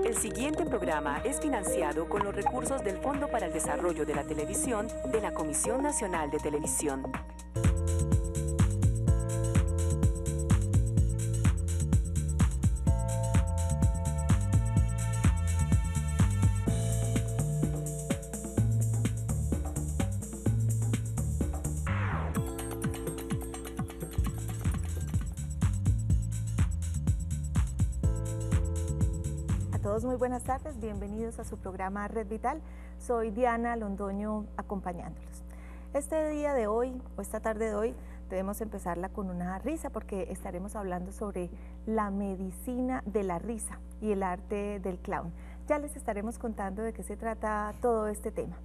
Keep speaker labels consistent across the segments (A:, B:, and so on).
A: El siguiente programa es financiado con los recursos del Fondo para el Desarrollo de la Televisión de la Comisión Nacional de Televisión.
B: Muy buenas tardes, bienvenidos a su programa Red Vital. Soy Diana Londoño acompañándolos. Este día de hoy, o esta tarde de hoy, debemos empezarla con una risa porque estaremos hablando sobre la medicina de la risa y el arte del clown. Ya les estaremos contando de qué se trata todo este tema.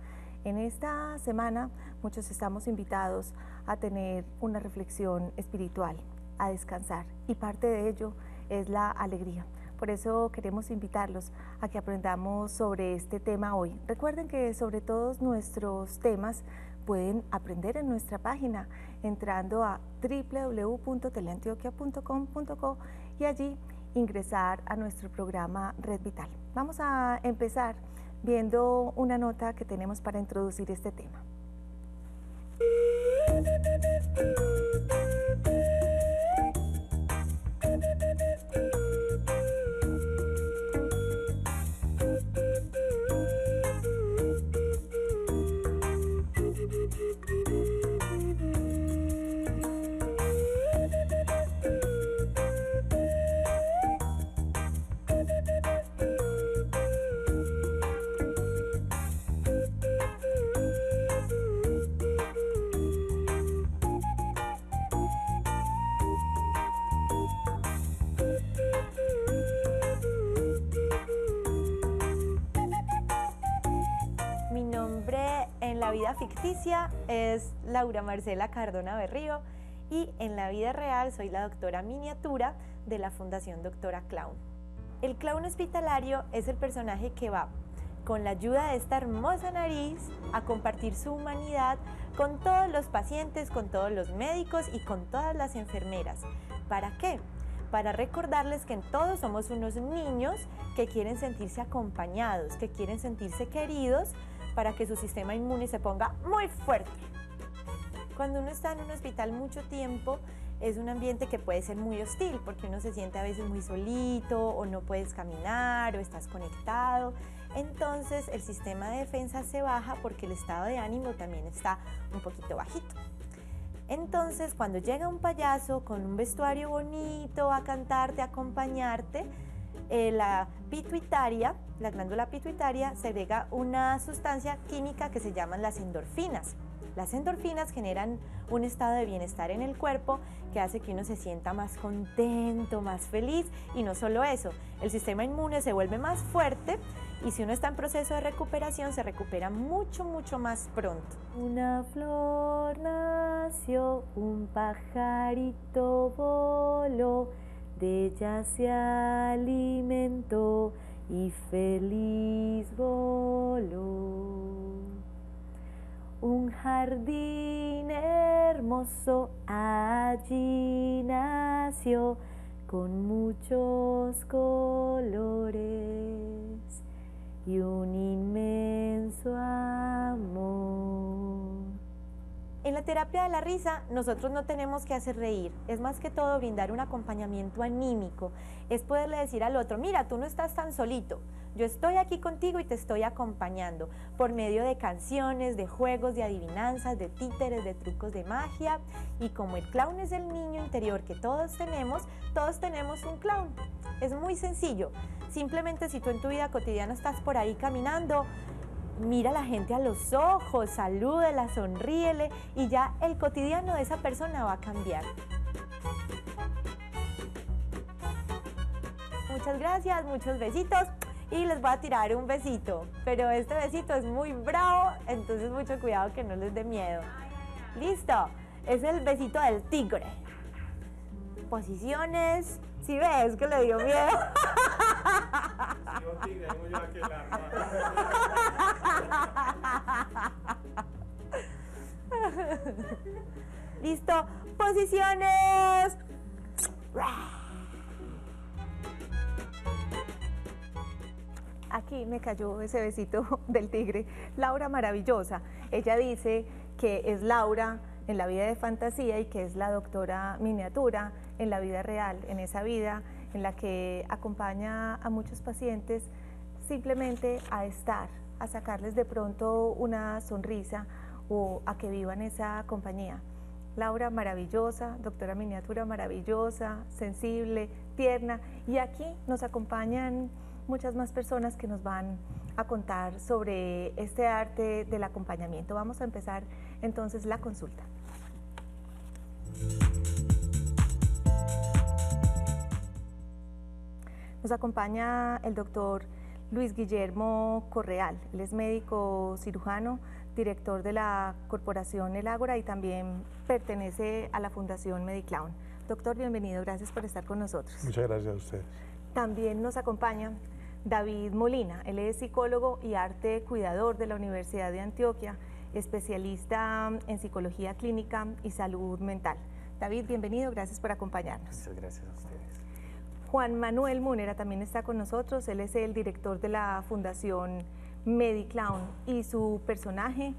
B: En esta semana muchos estamos invitados a tener una reflexión espiritual, a descansar, y parte de ello es la alegría. Por eso queremos invitarlos a que aprendamos sobre este tema hoy. Recuerden que sobre todos nuestros temas pueden aprender en nuestra página entrando a www.teleantioquia.com.co y allí ingresar a nuestro programa Red Vital. Vamos a empezar viendo una nota que tenemos para introducir este tema.
C: La vida ficticia es Laura Marcela Cardona Berrío y en la vida real soy la doctora miniatura de la Fundación Doctora Clown. El clown hospitalario es el personaje que va con la ayuda de esta hermosa nariz a compartir su humanidad con todos los pacientes, con todos los médicos y con todas las enfermeras. ¿Para qué? Para recordarles que todos somos unos niños que quieren sentirse acompañados, que quieren sentirse queridos, para que su sistema inmune se ponga muy fuerte. Cuando uno está en un hospital mucho tiempo, es un ambiente que puede ser muy hostil, porque uno se siente a veces muy solito, o no puedes caminar, o estás conectado. Entonces el sistema de defensa se baja porque el estado de ánimo también está un poquito bajito. Entonces cuando llega un payaso con un vestuario bonito a cantarte, a acompañarte, la pituitaria, la glándula pituitaria, segrega una sustancia química que se llaman las endorfinas. Las endorfinas generan un estado de bienestar en el cuerpo que hace que uno se sienta más contento, más feliz, y no solo eso, el sistema inmune se vuelve más fuerte y si uno está en proceso de recuperación se recupera mucho más pronto. Una flor nació, un pajarito voló, de ella se alimentó y feliz voló. Un jardín hermoso allí nació, con muchos colores y un inmenso amor. En la terapia de la risa, nosotros no tenemos que hacer reír, es más que todo brindar un acompañamiento anímico, es poderle decir al otro, mira, tú no estás tan solito, yo estoy aquí contigo y te estoy acompañando, por medio de canciones, de juegos, de adivinanzas, de títeres, de trucos de magia, y como el clown es el niño interior que todos tenemos un clown. Es muy sencillo, simplemente si tú en tu vida cotidiana estás por ahí caminando, mira a la gente a los ojos, salúdela, sonríele y ya el cotidiano de esa persona va a cambiar. Muchas gracias, muchos besitos y les voy a tirar un besito, pero este besito es muy bravo, entonces mucho cuidado que no les dé miedo. Listo, es el besito del tigre. Posiciones, ¿sí ves que le dio miedo? Listo, posiciones.
B: aquí me cayó ese besito del tigre. Laura maravillosa. Ella dice que es Laura en la vida de fantasía y que es la doctora miniatura en la vida real, en esa vida en la que acompaña a muchos pacientes simplemente a estar, a sacarles de pronto una sonrisa o a que vivan esa compañía. Laura maravillosa, doctora miniatura maravillosa, sensible, tierna, y aquí nos acompañan muchas más personas que nos van a contar sobre este arte del acompañamiento. Vamos a empezar entonces la consulta. Nos acompaña el doctor Luis Guillermo Correal. Él es médico cirujano, director de la Corporación El Ágora y también pertenece a la Fundación Mediclown. Doctor, bienvenido, gracias por estar con nosotros.
D: Muchas gracias a ustedes.
B: También nos acompaña David Molina. Él es psicólogo y arte cuidador de la Universidad de Antioquia, especialista en psicología clínica y salud mental. David, bienvenido, gracias por acompañarnos.
D: Muchas gracias a ustedes.
B: Juan Manuel Múnera también está con nosotros. Él es el director de la Fundación Mediclown y su personaje,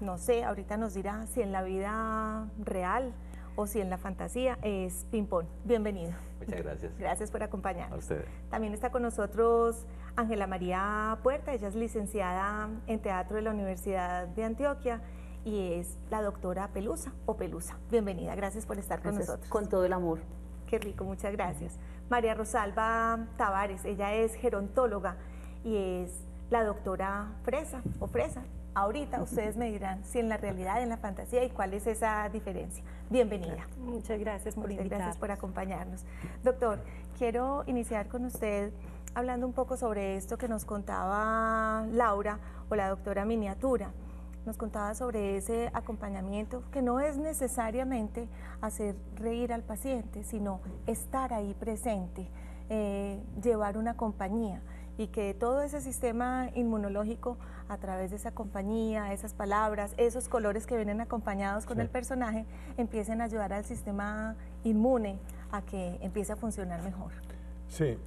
B: no sé, ahorita nos dirá si en la vida real o si en la fantasía, es Pimpón. Bienvenido.
E: Muchas gracias.
B: Gracias por acompañarnos.
E: A ustedes.
B: También está con nosotros Ángela María Puerta. Ella es licenciada en teatro de la Universidad de Antioquia y es la doctora Pelusa o Pelusa. Bienvenida, gracias por estar con nosotros.
F: Con todo el amor.
B: Qué rico, muchas gracias. María Rosalba Tavares, ella es gerontóloga y es la doctora Fresa o Fresa. Ahorita ustedes me dirán si en la realidad, en la fantasía y cuál es esa diferencia. Bienvenida.
F: Muchas gracias por invitarnos.
B: Gracias por acompañarnos. Doctor, quiero iniciar con usted hablando un poco sobre esto que nos contaba Laura o la doctora miniatura. Nos contaba sobre ese acompañamiento que no es necesariamente hacer reír al paciente, sino estar ahí presente, llevar una compañía y que todo ese sistema inmunológico a través de esa compañía, esas palabras, esos colores que vienen acompañados con el personaje, empiecen a ayudar al sistema inmune a que empiece a funcionar mejor.
D: Sí,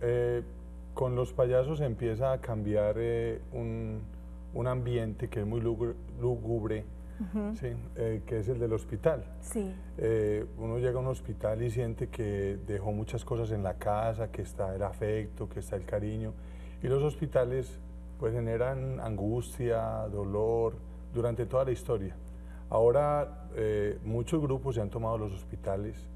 D: con los payasos empieza a cambiar un ambiente que es muy lúgubre, ¿sí? Que es el del hospital.
B: Sí.
D: Uno llega a un hospital y siente que dejó muchas cosas en la casa, que está el afecto, que está el cariño, y los hospitales pues generan angustia, dolor durante toda la historia. Ahora muchos grupos se han tomado los hospitales,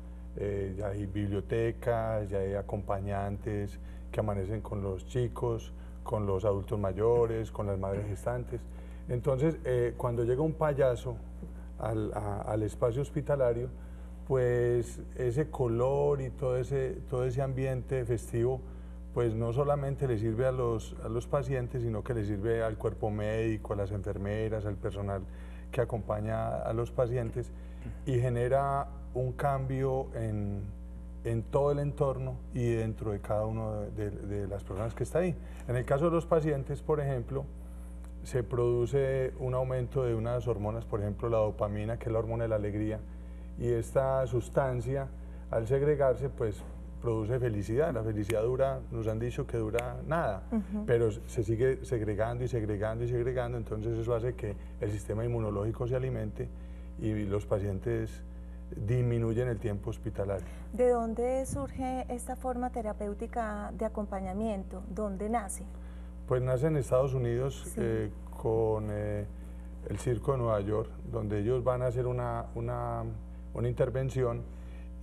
D: ya hay bibliotecas, ya hay acompañantes que amanecen con los chicos, con los adultos mayores, con las madres gestantes. Entonces, cuando llega un payaso al espacio hospitalario, pues ese color y todo ese ambiente festivo, pues no solamente le sirve a los pacientes, sino que le sirve al cuerpo médico, a las enfermeras, al personal que acompaña a los pacientes y genera un cambio en todo el entorno y dentro de cada uno de las personas que está ahí. En el caso de los pacientes, por ejemplo, se produce un aumento de unas hormonas, por ejemplo la dopamina, que es la hormona de la alegría, y esta sustancia, al segregarse, pues produce felicidad. La felicidad dura, nos han dicho que dura nada, pero se sigue segregando y segregando y segregando, entonces eso hace que el sistema inmunológico se alimente y los pacientes disminuyen el tiempo hospitalario.
B: ¿De dónde surge esta forma terapéutica de acompañamiento? ¿Dónde nace?
D: Pues nace en Estados Unidos,
B: sí,
D: con el Circo de Nueva York, donde ellos van a hacer una intervención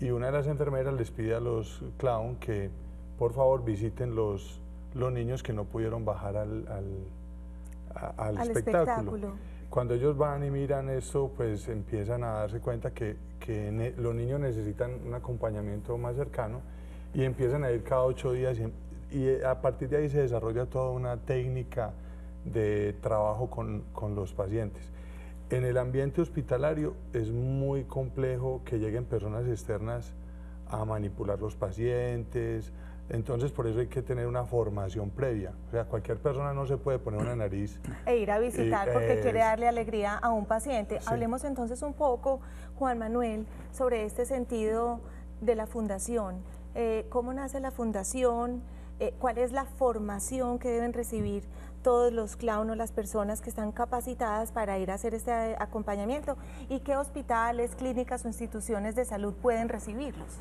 D: y una de las enfermeras les pide a los clown que por favor visiten los los niños que no pudieron bajar al espectáculo. Cuando ellos van y miran esto, pues empiezan a darse cuenta que los niños necesitan un acompañamiento más cercano y empiezan a ir cada 8 días y a partir de ahí se desarrolla toda una técnica de trabajo con los pacientes. En el ambiente hospitalario es muy complejo que lleguen personas externas a manipular los pacientes, entonces por eso hay que tener una formación previa. O sea, cualquier persona no se puede poner una nariz
B: e ir a visitar porque quiere darle alegría a un paciente.
D: Sí.
B: Hablemos entonces un poco, Juan Manuel, sobre este sentido de la fundación. ¿Cómo nace la fundación? ¿Cuál es la formación que deben recibir todos los clowns o las personas que están capacitadas para ir a hacer este acompañamiento? ¿Y qué hospitales, clínicas o instituciones de salud pueden recibirlos?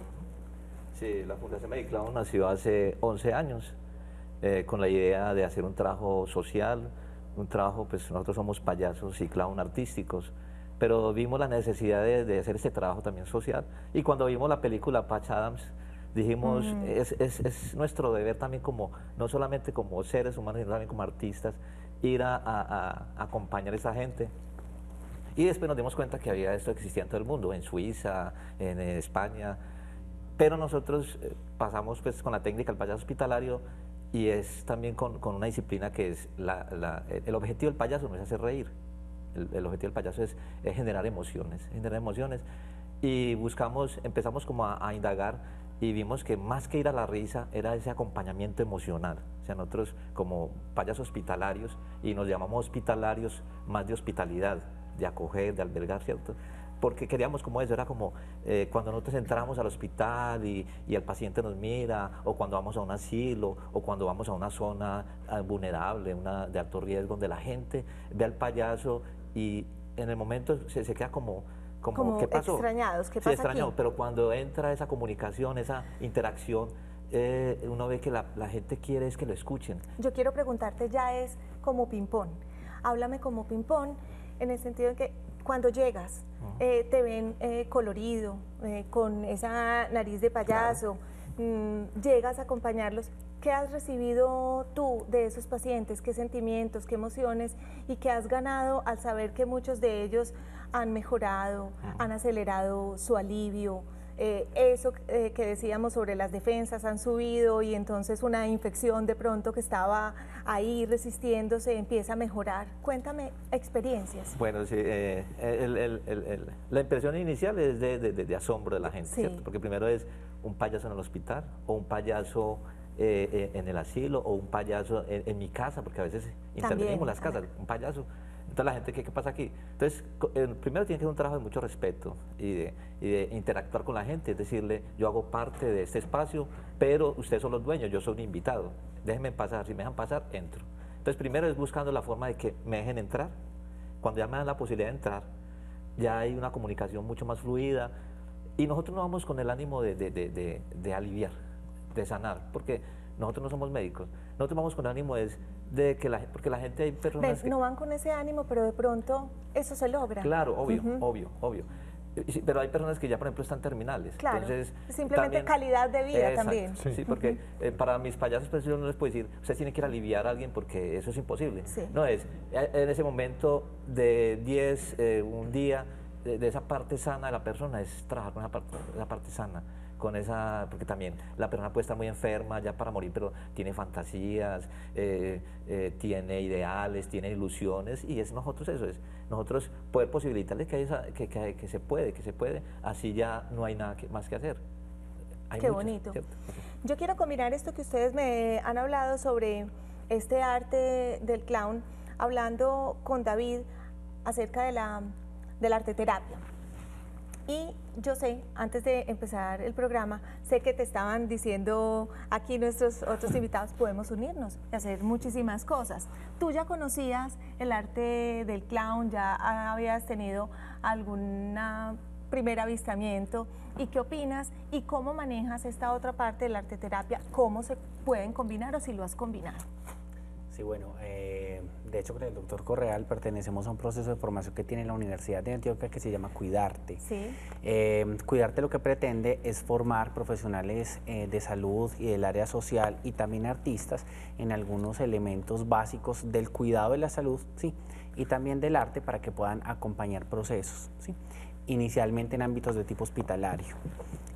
E: Sí, la Fundación Mediclown nació hace 11 años con la idea de hacer un trabajo social, un trabajo, pues nosotros somos payasos y clown artísticos, pero vimos la necesidad de hacer este trabajo también social, y cuando vimos la película Patch Adams, dijimos, es nuestro deber también como, no solamente como seres humanos, sino también como artistas, ir a acompañar a esa gente. Y después nos dimos cuenta que había esto que existía en todo el mundo, en Suiza, en España, pero nosotros pasamos pues con la técnica del payaso hospitalario, y es también con una disciplina que es, el objetivo del payaso no es hacer reír, el objetivo del payaso es generar emociones, y empezamos como a indagar, y vimos que más que ir a la risa era ese acompañamiento emocional. O sea, nosotros como payasos hospitalarios, y nos llamamos hospitalarios más de hospitalidad, de acoger, de albergar, ¿cierto? Porque queríamos como eso, era como cuando nosotros entramos al hospital y el paciente nos mira, o cuando vamos a un asilo, o cuando vamos a una zona vulnerable, de alto riesgo, donde la gente ve al payaso y en el momento se queda como ¿qué pasó?
B: Extrañados, ¿qué
E: sí,
B: pasa
E: extrañado,
B: aquí?
E: pero cuando entra esa comunicación, esa interacción, uno ve que la gente quiere es que lo escuchen.
B: Yo quiero preguntarte, ya es como ping-pong. Háblame como ping-pong en el sentido de que cuando llegas, te ven colorido, con esa nariz de payaso, llegas a acompañarlos. ¿Qué has recibido tú de esos pacientes? ¿Qué sentimientos, qué emociones? ¿Y qué has ganado al saber que muchos de ellos han mejorado, han acelerado su alivio? Eso que decíamos sobre las defensas han subido, y entonces una infección de pronto que estaba ahí resistiéndose empieza a mejorar. Cuéntame experiencias.
E: Bueno, sí, la impresión inicial es de asombro de la gente,
B: Sí.
E: ¿cierto? Porque primero es un payaso en el hospital, o un payaso en el asilo, o un payaso en mi casa, porque a veces intervenimos las casas, un payaso. Entonces la gente, ¿qué pasa aquí? Entonces, primero tiene que ser un trabajo de mucho respeto y de interactuar con la gente, es decirle, yo hago parte de este espacio, pero ustedes son los dueños, yo soy un invitado, déjenme pasar, si me dejan pasar, entro. Entonces, primero es buscando la forma de que me dejen entrar. Cuando ya me dan la posibilidad de entrar, ya hay una comunicación mucho más fluida, y nosotros no vamos con el ánimo de aliviar, de sanar, porque nosotros no somos médicos, nosotros vamos con el ánimo de que porque la gente, hay personas que...
B: No van con ese ánimo, pero de pronto eso se logra.
E: Claro, obvio. Sí, pero hay personas que ya, por ejemplo, están terminales.
B: Claro,
E: Entonces,
B: simplemente calidad de vida.
E: Exacto,
B: también.
E: Sí, porque para mis payasos, pues yo no les puedo decir, ustedes tienen que ir a aliviar a alguien porque eso es imposible.
B: Sí.
E: No es, en ese momento de 10, un día, de esa parte sana de la persona, es trabajar con esa parte sana. Porque también la persona puede estar muy enferma ya para morir, pero tiene fantasías, tiene ideales, tiene ilusiones, y nosotros poder posibilitarle que se puede, así ya no hay nada más que hacer.
B: Qué bonito. ¿Cierto? Yo quiero combinar esto que ustedes me han hablado sobre este arte del clown, hablando con David acerca de la arteterapia. Y yo sé, antes de empezar el programa, sé que te estaban diciendo aquí nuestros otros invitados, podemos unirnos y hacer muchísimas cosas. Tú ya conocías el arte del clown, ya habías tenido algún primer avistamiento. ¿Y qué opinas? ¿Y cómo manejas esta otra parte de la arteterapia? ¿Cómo se pueden combinar o si lo has combinado?
F: Sí, bueno, de hecho con el doctor Correal pertenecemos a un proceso de formación que tiene la Universidad de Antioquia que se llama Cuidarte.
B: Sí.
F: Cuidarte lo que pretende es formar profesionales de salud y del área social y también artistas en algunos elementos básicos del cuidado de la salud, sí, y también del arte para que puedan acompañar procesos, sí, inicialmente en ámbitos de tipo hospitalario.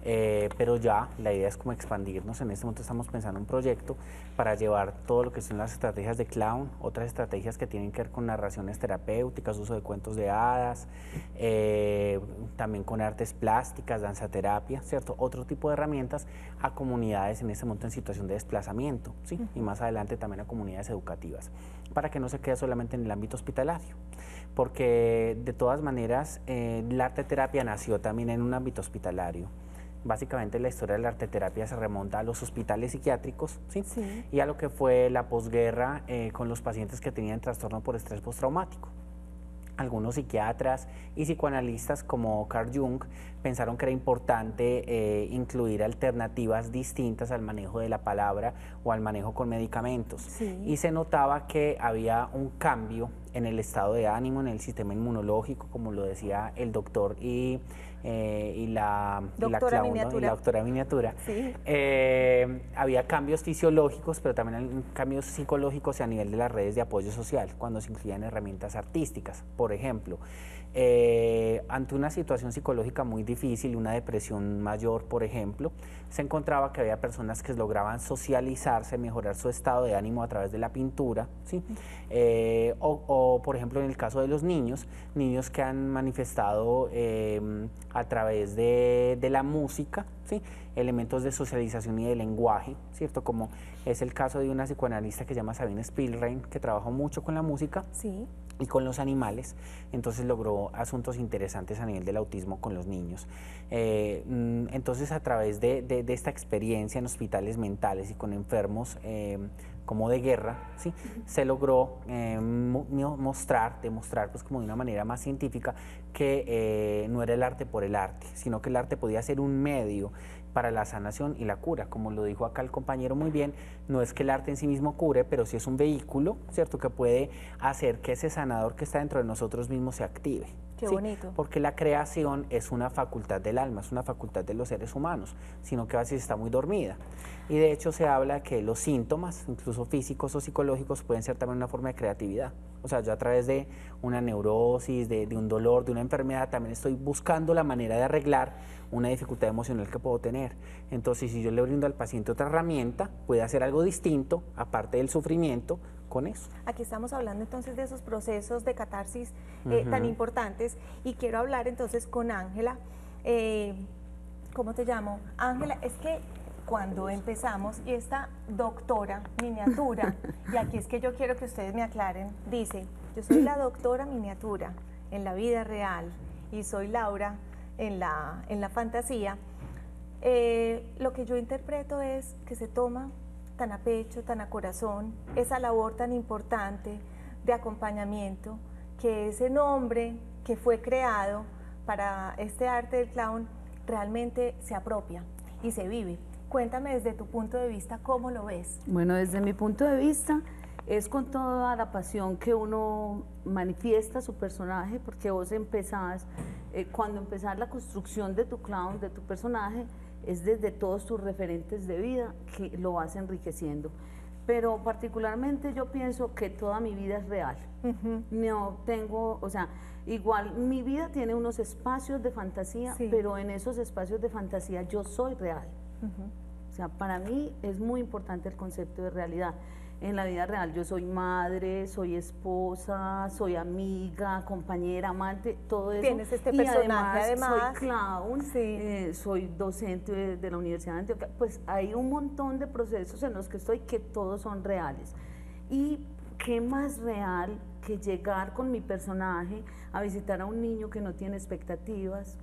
F: Pero ya la idea es como expandirnos. En este momento estamos pensando en un proyecto para llevar todo lo que son las estrategias de clown, otras estrategias que tienen que ver con narraciones terapéuticas, uso de cuentos de hadas, también con artes plásticas, danzaterapia, ¿cierto? Otro tipo de herramientas a comunidades en este momento en situación de desplazamiento, ¿sí? Y más adelante también a comunidades educativas, para que no se quede solamente en el ámbito hospitalario. Porque de todas maneras la arteterapia nació también en un ámbito hospitalario. Básicamente la historia de la arteterapia se remonta a los hospitales psiquiátricos, ¿sí?
B: Sí.
F: Y a lo que fue la posguerra con los pacientes que tenían trastorno por estrés postraumático. Algunos psiquiatras y psicoanalistas como Carl Jung pensaron que era importante incluir alternativas distintas al manejo de la palabra o al manejo con medicamentos.
B: Sí.
F: Y se notaba que había un cambio en el estado de ánimo, en el sistema inmunológico, como lo decía el doctor y la
B: Doctora
F: clown, ¿no?
B: Miniatura.
F: Y la doctora Miniatura.
B: Sí.
F: Había cambios fisiológicos, pero también cambios psicológicos a nivel de las redes de apoyo social, cuando se incluían herramientas artísticas. Por ejemplo, ante una situación psicológica muy difícil, una depresión mayor, por ejemplo, se encontraba que había personas que lograban socializarse, mejorar su estado de ánimo a través de la pintura, ¿sí? O, por ejemplo, en el caso de los niños que han manifestado a través de la música, ¿sí? Elementos de socialización y de lenguaje, ¿cierto? Como es el caso de una psicoanalista que se llama Sabine Spielrein, que trabajó mucho con la música.
B: Sí.
F: Y con los animales, entonces logró asuntos interesantes a nivel del autismo con los niños. Entonces, a través de esta experiencia en hospitales mentales y con enfermos como de guerra, ¿sí? Se logró demostrar pues como de una manera más científica que no era el arte por el arte, sino que el arte podía ser un medio para la sanación y la cura. Como lo dijo acá el compañero muy bien, no es que el arte en sí mismo cure, pero sí es un vehículo, ¿cierto?, que puede hacer que ese sanador que está dentro de nosotros mismos se active.
B: Qué
F: ¿sí?
B: bonito.
F: Porque la creación es una facultad del alma, es una facultad de los seres humanos, sino que a veces está muy dormida. Y de hecho se habla que los síntomas, incluso físicos o psicológicos, pueden ser también una forma de creatividad. O sea, yo a través de una neurosis, de un dolor, de una enfermedad, también estoy buscando la manera de arreglar una dificultad emocional que puedo tener. Entonces, si yo le brindo al paciente otra herramienta, puede hacer algo distinto, aparte del sufrimiento, con eso.
B: Aquí estamos hablando entonces de esos procesos de catarsis tan importantes, y quiero hablar entonces con Ángela. ¿Cómo te llamo? Ángela, es que cuando empezamos, y esta doctora Miniatura, y aquí es que yo quiero que ustedes me aclaren, dice, yo soy la doctora Miniatura en la vida real y soy Laura en la fantasía. Lo que yo interpreto es que se toma tan a pecho, tan a corazón, esa labor tan importante de acompañamiento, que ese nombre que fue creado para este arte del clown realmente se apropia y se vive. Cuéntame desde tu punto de vista, ¿cómo lo ves?
G: Bueno, desde mi punto de vista, es con toda la pasión que uno manifiesta su personaje, porque vos empezás, cuando empezás la construcción de tu clown, de tu personaje, es desde todos tus referentes de vida que lo vas enriqueciendo. Pero particularmente yo pienso que toda mi vida es real. No tengo, o sea, igual mi vida tiene unos espacios de fantasía,
B: sí,
G: pero en esos espacios de fantasía yo soy real. O sea, para mí es muy importante el concepto de realidad. En la vida real yo soy madre, soy esposa, soy amiga, compañera, amante, todo eso.
B: Tienes este
G: y
B: personaje,
G: además soy clown,
B: sí,
G: soy docente de la Universidad de Antioquia. Pues hay un montón de procesos en los que estoy que todos son reales. Y qué más real que llegar con mi personaje a visitar a un niño que no tiene expectativas,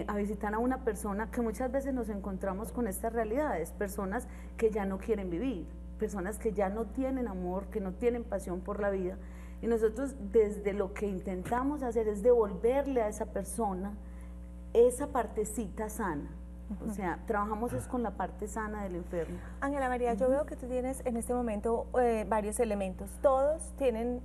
G: a visitar a una persona que muchas veces nos encontramos con estas realidades, personas que ya no quieren vivir, personas que ya no tienen amor, que no tienen pasión por la vida, y nosotros desde lo que intentamos hacer es devolverle a esa persona esa partecita sana. O sea, trabajamos es con la parte sana del enfermo.
B: Ángela María, yo veo que tú tienes en este momento varios elementos. Todos tienen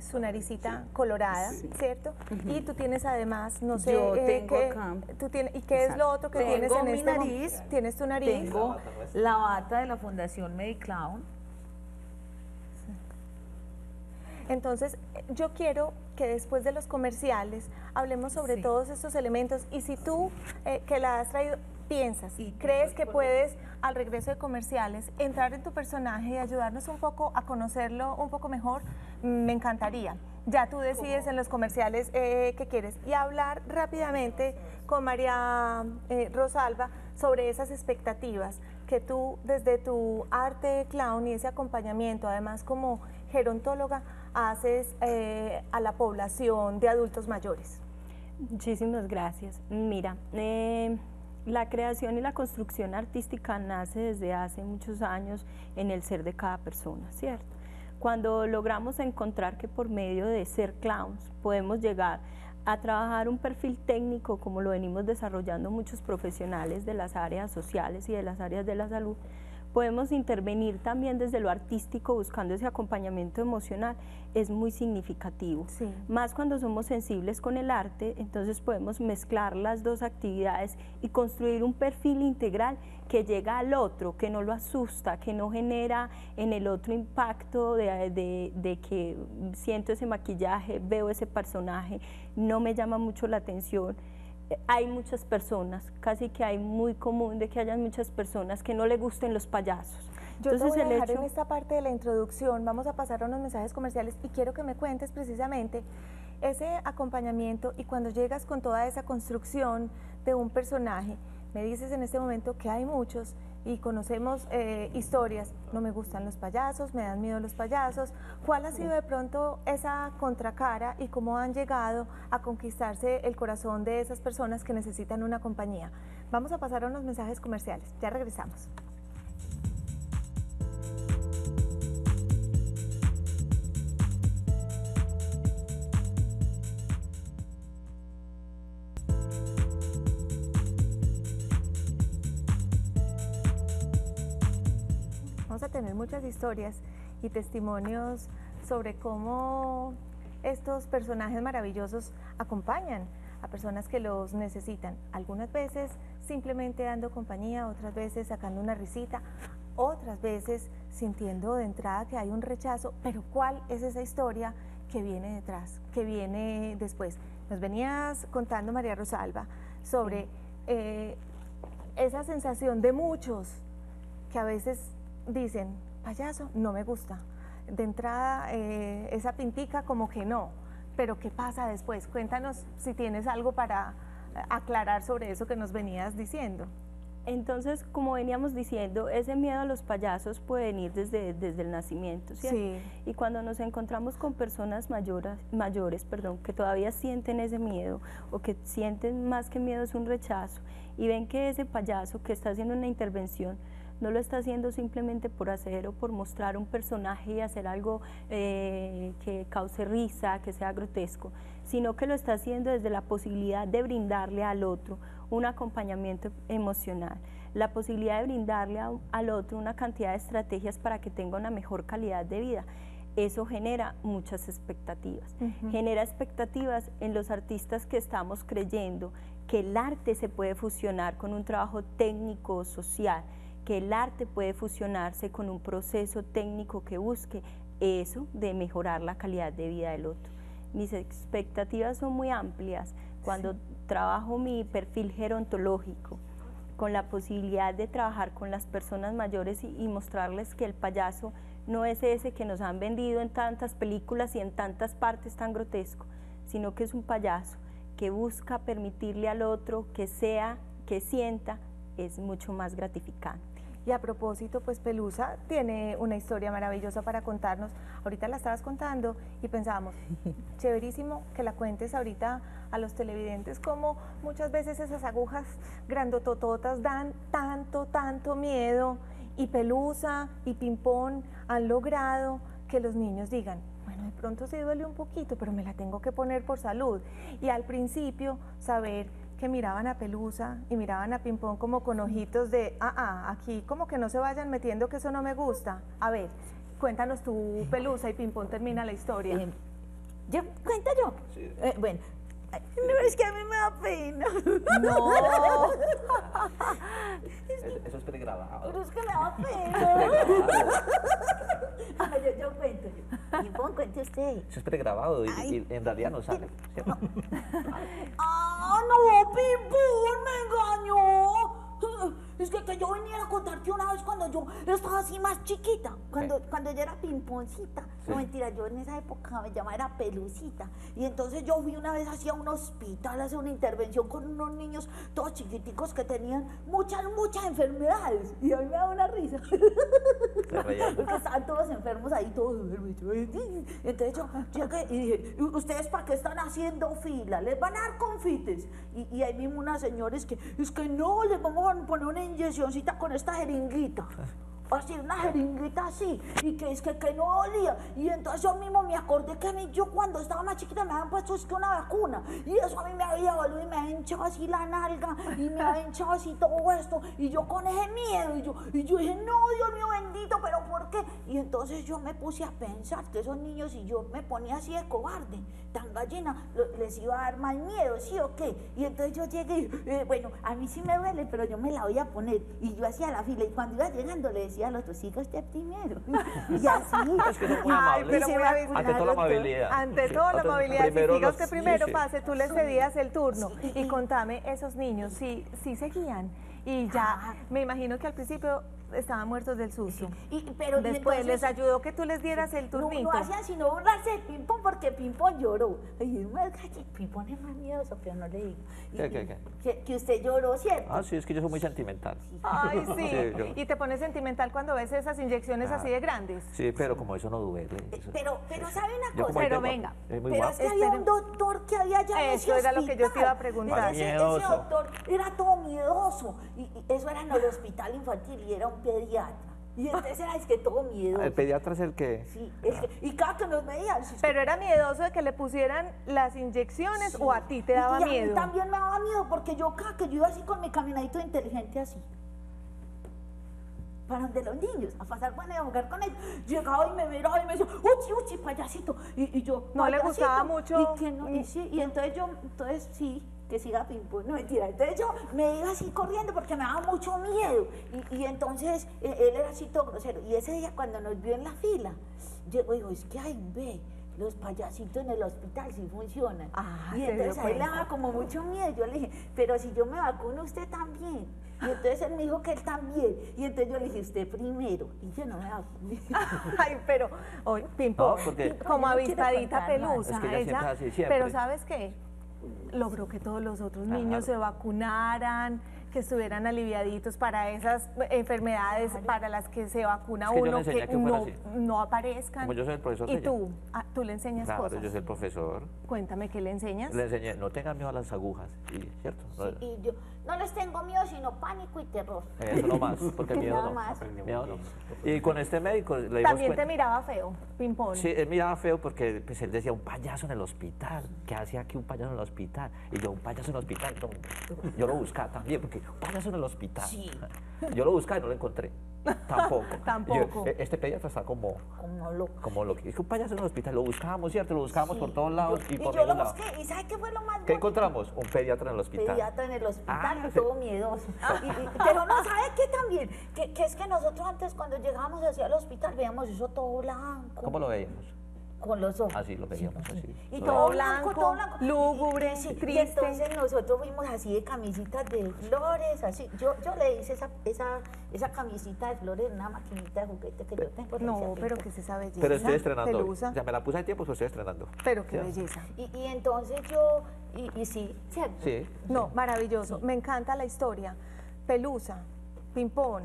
B: su naricita colorada, ¿cierto? Y tú tienes además, no sé,
G: yo tengo acá.
B: Tú tienes, ¿y qué es lo otro que tienes en
G: mi
B: este
G: nariz,
B: momento? ¿Tienes tu nariz?
G: Tengo la bata de la Fundación Mediclown.
B: Entonces, yo quiero que después de los comerciales hablemos sobre todos estos elementos, y si tú, que la has traído, piensas y crees que puedes, al regreso de comerciales, entrar en tu personaje y ayudarnos un poco a conocerlo un poco mejor, me encantaría. Ya tú decides en los comerciales qué quieres. Y hablar rápidamente con María Rosalba sobre esas expectativas que tú, desde tu arte clown y ese acompañamiento, además como gerontóloga, haces a la población de adultos mayores.
H: Muchísimas gracias. Mira, La creación y la construcción artística nace desde hace muchos años en el ser de cada persona, ¿cierto? Cuando logramos encontrar que por medio de ser clowns podemos llegar a trabajar un perfil técnico como lo venimos desarrollando muchos profesionales de las áreas sociales y de las áreas de la salud, podemos intervenir también desde lo artístico buscando ese acompañamiento emocional, es muy significativo.
B: Sí.
H: Más cuando somos sensibles con el arte, entonces podemos mezclar las dos actividades y construir un perfil integral que llega al otro, que no lo asusta, que no genera en el otro impacto de que siento ese maquillaje, veo ese personaje, no me llama mucho la atención. Hay muchas personas, casi que hay muy común de que hayan muchas personas que no le gusten los payasos.
B: Yo
H: Entonces,
B: te voy a dejar
H: hecho...
B: en esta parte de la introducción, vamos a pasar a unos mensajes comerciales y quiero que me cuentes precisamente ese acompañamiento y cuando llegas con toda esa construcción de un personaje, me dices en este momento que hay muchos y conocemos historias, no me gustan los payasos, me dan miedo los payasos. ¿Cuál ha sido de pronto esa contracara y cómo han llegado a conquistarse el corazón de esas personas que necesitan una compañía? Vamos a pasar a unos mensajes comerciales, ya regresamos. Vamos a tener muchas historias y testimonios sobre cómo estos personajes maravillosos acompañan a personas que los necesitan. Algunas veces simplemente dando compañía, otras veces sacando una risita, otras veces sintiendo de entrada que hay un rechazo, pero ¿cuál es esa historia que viene detrás, que viene después? Nos venías contando, María Rosalba, sobre esa sensación de muchos que a veces dicen, payaso, no me gusta. De entrada, esa pintica como que no, pero ¿qué pasa después? Cuéntanos si tienes algo para aclarar sobre eso que nos venías diciendo.
H: Entonces, como veníamos diciendo, ese miedo a los payasos puede venir desde el nacimiento, ¿cierto?
B: Sí.
H: Y cuando nos encontramos con personas mayores, que todavía sienten ese miedo o que sienten más que miedo es un rechazo y ven que ese payaso que está haciendo una intervención no lo está haciendo simplemente por hacer o por mostrar un personaje y hacer algo que cause risa, que sea grotesco, sino que lo está haciendo desde la posibilidad de brindarle al otro un acompañamiento emocional, la posibilidad de brindarle al otro una cantidad de estrategias para que tenga una mejor calidad de vida. Eso genera muchas expectativas, genera expectativas en los artistas que estamos creyendo que el arte se puede fusionar con un trabajo técnico, social, que el arte puede fusionarse con un proceso técnico que busque eso de mejorar la calidad de vida del otro. Mis expectativas son muy amplias cuando trabajo mi perfil gerontológico, con la posibilidad de trabajar con las personas mayores y mostrarles que el payaso no es ese que nos han vendido en tantas películas y en tantas partes tan grotesco, sino que es un payaso que busca permitirle al otro que sea, que sienta, es mucho más gratificante.
B: Y a propósito, pues Pelusa tiene una historia maravillosa para contarnos. Ahorita la estabas contando y pensábamos, chéverísimo que la cuentes ahorita a los televidentes, como muchas veces esas agujas grandotototas dan tanto miedo, y Pelusa y Pimpón han logrado que los niños digan, bueno, de pronto sí duele un poquito, pero me la tengo que poner por salud. Y al principio saber que miraban a Pelusa y miraban a Pimpón como con ojitos de, aquí como que no se vayan metiendo que eso no me gusta. A ver, cuéntanos tú, Pelusa, y Pimpón termina la historia.
I: ¿Cuento yo?
E: Sí.
I: Bueno, no, es que a mí me da pena.
B: No.
E: Eso es pregrabado.
I: Pero es que me da pena. Yo cuento. Pimpón, cuente usted.
E: Eso es pregrabado y en realidad no sale, ¿cierto?
I: No, Pimpón, me engañó. Es que yo venía a contarte una vez cuando yo estaba así más chiquita, cuando yo era Pimponcita.
E: Sí.
I: No, mentira, yo en esa época me llamaba era Pelucita. Y entonces yo fui una vez hacia un hospital a hacer una intervención con unos niños todos chiquiticos que tenían muchas enfermedades. Y a mí me da una risa.
E: reía.
I: Porque estaban todos enfermos ahí, todos enfermos. Entonces yo llegué y dije, ¿ustedes para qué están haciendo fila? ¿Les van a dar confites? Y ahí mismo una señora es que no, les vamos a poner una inyeccióncita con esta jeringuita. Así, una jeringuita así, y que es que no olía. Y entonces yo mismo me acordé que yo cuando estaba más chiquita me habían puesto una vacuna, y eso a mí me había dolido y me había hinchado así la nalga, y me había hinchado así todo esto, y yo con ese miedo, y yo dije, no, Dios mío bendito, pero ¿por qué? Y entonces yo me puse a pensar que esos niños, si yo me ponía así de cobarde, tan gallina, les iba a dar más miedo, ¿sí o qué? Y entonces yo llegué y, bueno, a mí sí me duele, pero yo me la voy a poner, y yo hacía la fila, y cuando iba llegando le decía a los otros, siga usted primero. Y así.
E: Es que son muy amables.
B: pero muy avisado,
E: Ante todo la
B: doctor.
E: amabilidad.
B: Ante todo la amabilidad. Si
E: Primero
B: siga
E: los-
B: usted primero,
E: sí, sí.
B: pase, tú le cedías el turno. Y contame, esos niños, sí seguían. Y ya, me imagino que al principio estaban muertos del susto.
I: Pero
B: Después
I: entonces,
B: les ayudó que tú les dieras el turnito.
I: No hacían sino burlarse de Pimpón porque Pimpón lloró. Y es más, Pimpón es más miedoso, pero no le digo. Que usted lloró, ¿cierto?
E: Ah, sí, es que yo soy muy sentimental.
B: Ay, sí.
E: Sí, yo-
B: Y te pones sentimental cuando ves esas inyecciones así de grandes.
E: Sí, pero como eso no duele. eso-
I: Pero ¿sabe
E: Yo
I: una
E: como
I: cosa?
E: ahí
B: Pero
E: tengo-
B: venga,
E: es muy
I: Pero
E: guapo.
I: es que había un doctor que había allá en ese
B: Eso era lo que yo te iba a
I: hospital.
B: preguntar.
I: Ese
E: Miedoso.
I: doctor era todo miedoso. Y eso era en el hospital infantil y era un pediatra. Y entonces era es que todo miedoso.
E: El pediatra es el que...
I: Sí, y cada que nos veía...
B: Pero era miedoso de que le pusieran las inyecciones o a ti te daba
I: y a mí
B: miedo.
I: también me daba miedo porque cada que yo iba así con mi caminadito inteligente así. Para donde los niños, a pasar bueno y a jugar con ellos. Llegaba y me miraba y me decía, uchi, payasito. Y yo,
B: No le
I: "Payasito".
B: gustaba mucho.
I: Y, que no, y sí, y entonces sí, que siga Pimpón, no mentira. Entonces yo me iba así corriendo porque me daba mucho miedo. Y entonces él era así todo grosero. Y ese día cuando nos vio en la fila, yo digo, es que ay, ve, los payasitos en el hospital sí funcionan.
B: Ah,
I: y
B: se dio
I: entonces a él le
B: cuenta.
I: daba como mucho miedo. Yo le dije, pero si yo me vacuno, usted también. Y entonces él me dijo que él también. Y entonces yo le dije, usted primero. Y yo no me vacuné.
B: Ay, pero, oye, Pimpón,
E: No, porque-
B: como
I: No quiere
B: avispadita
I: contar más.
B: pelusa,
E: Es que ella siempre hace siempre.
B: pero ¿sabes qué? Logró que todos los otros niños se
E: Claro.
B: vacunaran, que estuvieran aliviaditos para esas enfermedades para las que se vacuna
E: Es que yo le
B: uno,
E: enseñé
B: que
E: que fuera
B: no,
E: así.
B: no aparezcan.
E: Como yo soy el profesor
B: Y
E: de ella.
B: tú le enseñas
E: Claro,
B: cosas.
E: yo soy el profesor.
B: Cuéntame, ¿qué le enseñas?
E: Le enseñé, no tengan miedo a las agujas. Y, ¿cierto?
I: Y yo no les tengo miedo, sino pánico y terror.
E: Eso no más, porque el miedo
I: Nada
E: no.
I: más.
E: Miedo no. Y con este médico le dimos
B: También te
E: cuenta.
B: miraba feo, Pimpón.
E: Sí, él miraba feo porque pues, él decía, un payaso en el hospital. ¿Qué hacía aquí un payaso en el hospital? Y yo, un payaso en el hospital. No, yo lo buscaba también, porque un payaso en el hospital.
I: Sí.
E: Yo lo buscaba y no lo encontré. Tampoco.
B: Tampoco.
E: Y yo, este pediatra está como
I: Como
E: es que un payaso en el hospital. Lo buscábamos, ¿cierto? Lo buscábamos por todos lados y por
I: yo lo
E: ningún lado.
I: busqué. ¿Y sabe qué fue lo más
E: ¿Qué encontramos? Un pediatra en el hospital.
I: Pediatra en el hospital,
E: Ah,
I: todo miedoso. Pero no, ¿sabe qué también? Que es que nosotros antes cuando llegábamos hacia el hospital veíamos eso todo blanco.
E: ¿Cómo lo veíamos?
I: Con los ojos.
E: Así lo veíamos, así.
I: Y
E: Lo
I: todo
E: veíamos.
I: blanco, todo blanco.
B: lúgubre,
I: Y
B: triste.
I: entonces nosotros fuimos así de camisitas de flores, así. Yo le hice esa camisita de flores en una maquinita de juguete que yo tengo.
B: No, pero que es esa belleza.
E: Pero estoy estrenando.
B: Pelusa.
E: Ya me la puse hace tiempo, pero estoy estrenando.
B: Pero qué
E: ¿Sí?
B: belleza.
I: Y entonces yo, y sí, ¿cierto?
E: Sí.
B: No, maravilloso. Me encanta la historia. Pelusa, Pimpón.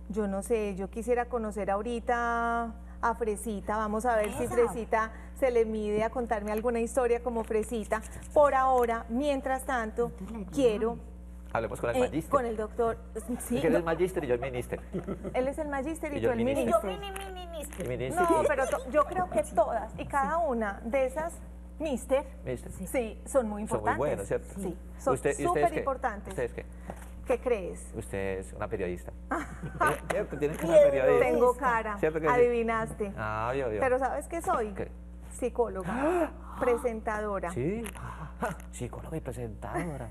B: Yo no sé, yo quisiera conocer ahorita a Fresita. Vamos a ver si
I: Esa.
B: Fresita se le mide a contarme alguna historia como Fresita. Por ahora, mientras tanto, quiero
E: Hablemos con el
B: eh,
E: magíster.
B: con el doctor. Sí,
E: Es que él es magíster y yo el minister.
B: él es el magíster y
E: Y
B: tú
E: yo
B: el
E: el
I: Y
E: ministro.
I: yo,
B: minister.
I: ministro.
E: Y minister.
B: No, pero yo creo que todas y cada una de esas mister,
E: Minister.
B: sí, son muy
E: Son
B: importantes.
E: muy buenos, ¿cierto?
B: Sí, son
E: ¿Y ustedes
B: súper
E: qué?
B: importantes.
E: ¿Ustedes qué?
B: ¿Qué crees?
E: Usted es una periodista. ¿Cierto? Tiene que ser periodista.
B: Tengo cara,
E: ¿Cierto que sí?
B: adivinaste.
E: Ah, yo.
B: Pero ¿sabes qué soy?
E: ¿Qué?
B: Psicóloga, presentadora.
E: Sí. Psicóloga y presentadora.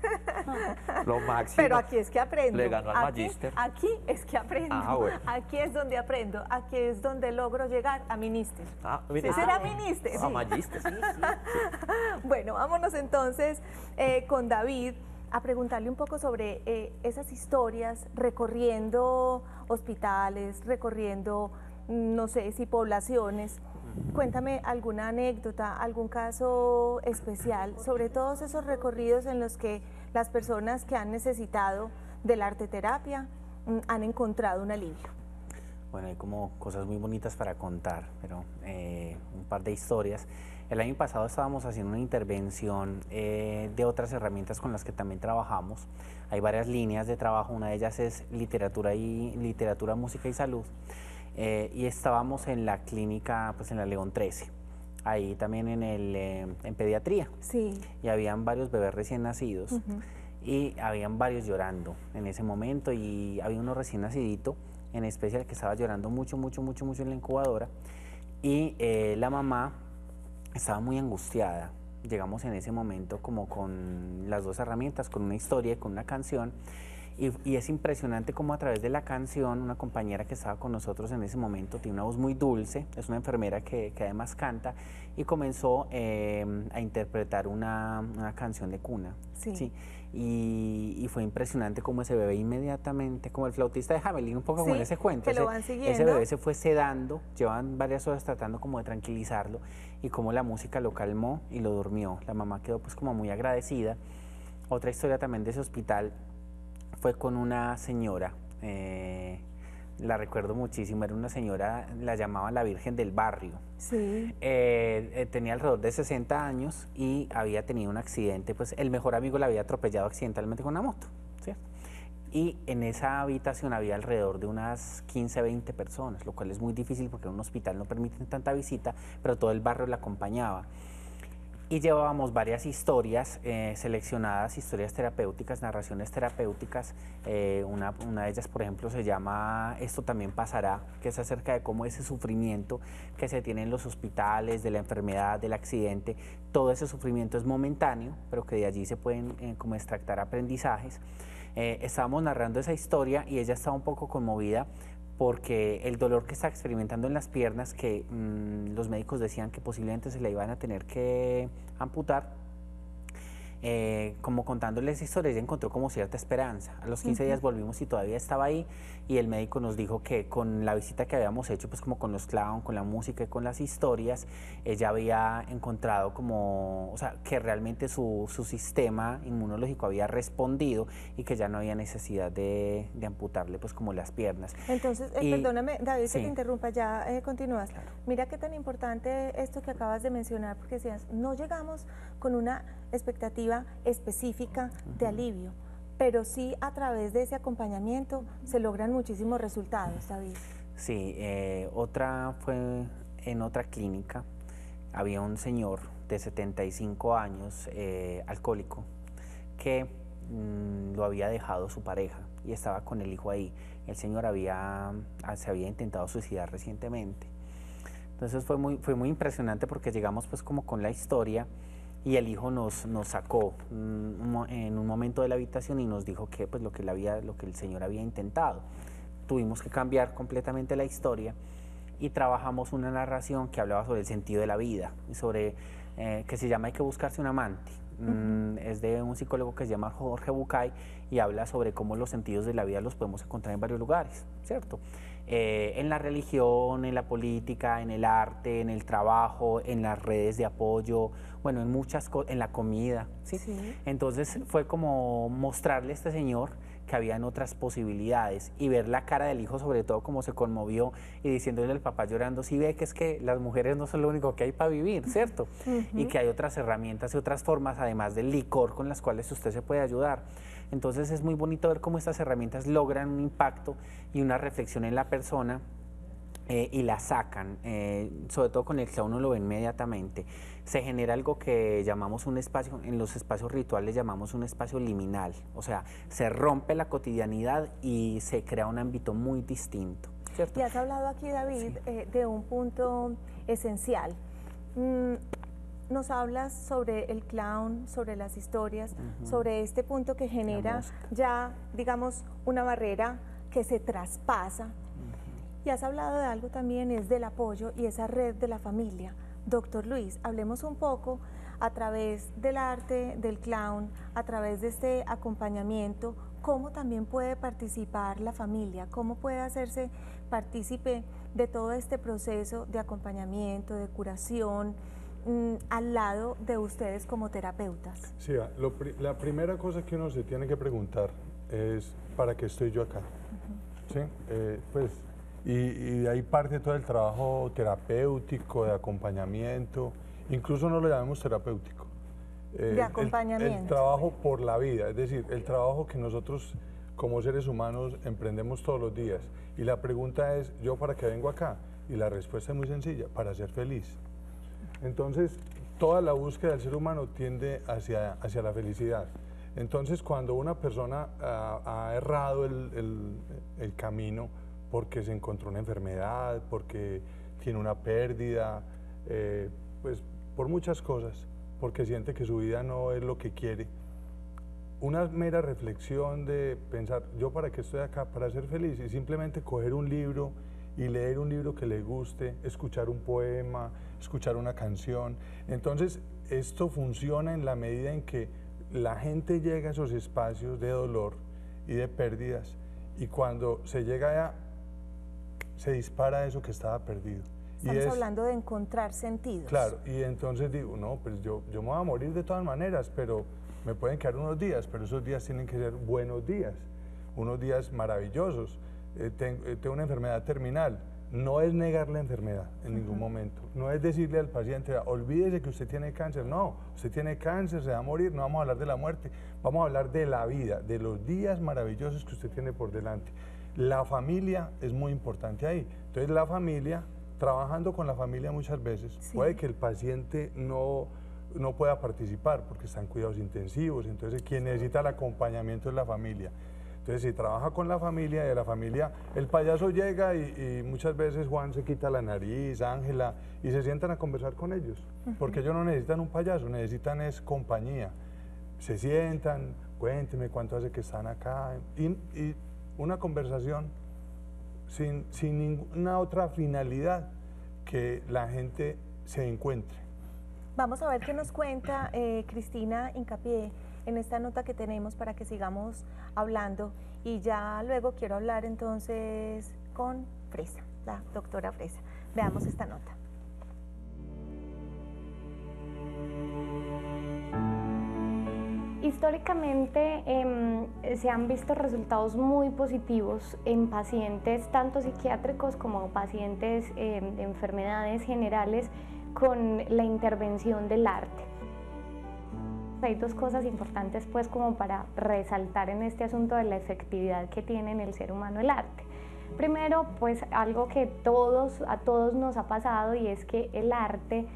E: Lo máximo.
B: Pero aquí es que aprendo.
E: Le ganó al
B: Aquí-
E: magíster.
B: Aquí es que aprendo.
E: Ah, bueno.
B: Aquí es donde aprendo. Aquí es donde logro llegar a minister.
E: Ah,
B: ¿Sí
E: minister.
B: será minister?
E: Ah, magíster.
B: Bueno, vámonos entonces con David a preguntarle un poco sobre esas historias, recorriendo hospitales, recorriendo, no sé si poblaciones. Cuéntame alguna anécdota, algún caso especial sobre todos esos recorridos en los que las personas que han necesitado de la arteterapia han encontrado un alivio.
F: Bueno, hay como cosas muy bonitas para contar, pero un par de historias. El año pasado estábamos haciendo una intervención de otras herramientas con las que también trabajamos. Hay varias líneas de trabajo, una de ellas es literatura, música y salud. Y estábamos en la clínica, pues en la León 13, ahí también en pediatría.
B: Sí.
F: Y habían varios bebés recién nacidos. Y habían varios llorando en ese momento, y había uno recién nacidito en especial que estaba llorando mucho en la incubadora, y la mamá estaba muy angustiada. Llegamos en ese momento como con las dos herramientas, con una historia y con una canción, y es impresionante cómo a través de la canción, una compañera que estaba con nosotros en ese momento tiene una voz muy dulce, es una enfermera que además canta, y comenzó a interpretar una canción de cuna.
B: Sí.
F: Y fue impresionante cómo ese bebé inmediatamente, como el flautista de Hamelin, un poco como en ese cuento,
B: que lo van siguiendo.
F: Ese bebé se fue sedando, llevan varias horas tratando como de tranquilizarlo, y cómo la música lo calmó y lo durmió. La mamá quedó pues como muy agradecida. Otra historia también de ese hospital fue con una señora, la recuerdo muchísimo, era una señora, la llamaban la Virgen del Barrio.
B: Sí.
F: Tenía alrededor de 60 años y había tenido un accidente, pues el mejor amigo la había atropellado accidentalmente con una moto, ¿cierto? Y en esa habitación había alrededor de unas 15, 20 personas, lo cual es muy difícil porque en un hospital no permiten tanta visita, pero todo el barrio la acompañaba. Y llevábamos varias historias seleccionadas, historias terapéuticas, narraciones terapéuticas. Una de ellas, por ejemplo, se llama Esto también pasará, que es acerca de cómo ese sufrimiento que se tiene en los hospitales, de la enfermedad, del accidente, todo ese sufrimiento es momentáneo, pero que de allí se pueden como extractar aprendizajes. Estábamos narrando esa historia y ella estaba un poco conmovida porque el dolor que está experimentando en las piernas, que los médicos decían que posiblemente se la iban a tener que amputar, como contándole esa historia, ella encontró como cierta esperanza. A los 15 días volvimos y todavía estaba ahí, y el médico nos dijo que con la visita que habíamos hecho, pues como con los clown, con la música y con las historias, ella había encontrado como, o sea, que realmente su sistema inmunológico había respondido y que ya no había necesidad de amputarle pues como las piernas.
B: Entonces, perdóname, David,
F: sí.
B: que te interrumpa, ya continúas.
F: Claro.
B: Mira qué tan importante esto que acabas de mencionar, porque decías, no llegamos con una expectativa específica de alivio, pero sí a través de ese acompañamiento se logran muchísimos resultados, David.
F: Sí, otra fue en otra clínica, había un señor de 75 años, alcohólico, que lo había dejado su pareja y estaba con el hijo ahí. El señor se había intentado suicidar recientemente. Entonces fue muy impresionante porque llegamos pues como con la historia, y el hijo nos sacó en un momento de la habitación y nos dijo que pues lo que el señor había intentado. Tuvimos que cambiar completamente la historia y trabajamos una narración que hablaba sobre el sentido de la vida y sobre que se llama Hay que buscarse un amante. Es de un psicólogo que se llama Jorge Bucay y habla sobre cómo los sentidos de la vida los podemos encontrar en varios lugares, ¿cierto? En la religión, en la política, en el arte, en el trabajo, en las redes de apoyo, bueno, en muchas cosas, en la comida, ¿sí? Sí. Entonces fue como mostrarle a este señor que habían otras posibilidades y ver la cara del hijo, sobre todo cómo se conmovió y diciéndole al papá llorando, sí ve que es que las mujeres no son lo único que hay para vivir, ¿cierto? Y que hay otras herramientas y otras formas, además del licor, con las cuales usted se puede ayudar. Entonces es muy bonito ver cómo estas herramientas logran un impacto y una reflexión en la persona y la sacan, sobre todo con el clown uno lo ve inmediatamente. Se genera algo que llamamos un espacio, en los espacios rituales llamamos un espacio liminal, o sea, se rompe la cotidianidad y se crea un ámbito muy distinto, ¿cierto?
B: Y has hablado aquí, David, sí, de un punto esencial. Nos hablas sobre el clown, sobre las historias, sobre este punto que genera ya, digamos, una barrera que se traspasa. Y has hablado de algo también, es del apoyo y esa red de la familia. Doctor Luis, hablemos un poco a través del arte, del clown, a través de este acompañamiento, cómo también puede participar la familia, cómo puede hacerse partícipe de todo este proceso de acompañamiento, de curación, al lado de ustedes como terapeutas.
D: Sí, la primera cosa que uno se tiene que preguntar es ¿para qué estoy yo acá? ¿Sí? Pues, Y de ahí parte todo el trabajo terapéutico, de acompañamiento, incluso no lo llamemos terapéutico.
B: De acompañamiento.
D: El trabajo por la vida, es decir, el trabajo que nosotros como seres humanos emprendemos todos los días. Y la pregunta es, ¿yo para qué vengo acá? Y la respuesta es muy sencilla, para ser feliz. Entonces, toda la búsqueda del ser humano tiende hacia la felicidad. Entonces, cuando una persona ha errado el camino porque se encontró una enfermedad, porque tiene una pérdida, pues por muchas cosas, porque siente que su vida no es lo que quiere, una mera reflexión de pensar, ¿yo para qué estoy acá? Para ser feliz, y simplemente coger un libro y leer un libro que le guste, escuchar un poema, escuchar una canción. Entonces, esto funciona en la medida en que la gente llega a esos espacios de dolor y de pérdidas, y cuando se llega allá, se dispara eso que estaba perdido.
B: Estamos hablando de encontrar sentidos.
D: Claro, y entonces digo, no, pues yo me voy a morir de todas maneras, pero me pueden quedar unos días, pero esos días tienen que ser buenos días, unos días maravillosos. Tengo una enfermedad terminal, no es negar la enfermedad en ningún momento, no es decirle al paciente, olvídese que usted tiene cáncer, no, usted tiene cáncer, se va a morir, no vamos a hablar de la muerte, vamos a hablar de la vida, de los días maravillosos que usted tiene por delante. La familia es muy importante ahí, entonces la familia, trabajando con la familia muchas veces, sí, puede que el paciente no pueda participar porque están en cuidados intensivos, entonces quien necesita el acompañamiento es la familia. Entonces si trabaja con la familia y de la familia, el payaso llega y muchas veces Juan se quita la nariz, Ángela, y se sientan a conversar con ellos, porque ellos no necesitan un payaso, necesitan es compañía. Se sientan, cuénteme cuánto hace que están acá, y una conversación sin ninguna otra finalidad que la gente se encuentre.
B: Vamos a ver qué nos cuenta Cristina Hincapié en esta nota que tenemos para que sigamos hablando, y ya luego quiero hablar entonces con Fresa, la doctora Fresa. Veamos esta nota.
J: Históricamente se han visto resultados muy positivos en pacientes tanto psiquiátricos como pacientes de enfermedades generales con la intervención del arte. Hay dos cosas importantes pues como para resaltar en este asunto de la efectividad que tiene en el ser humano el arte. Primero, pues algo que a todos nos ha pasado, y es que el arte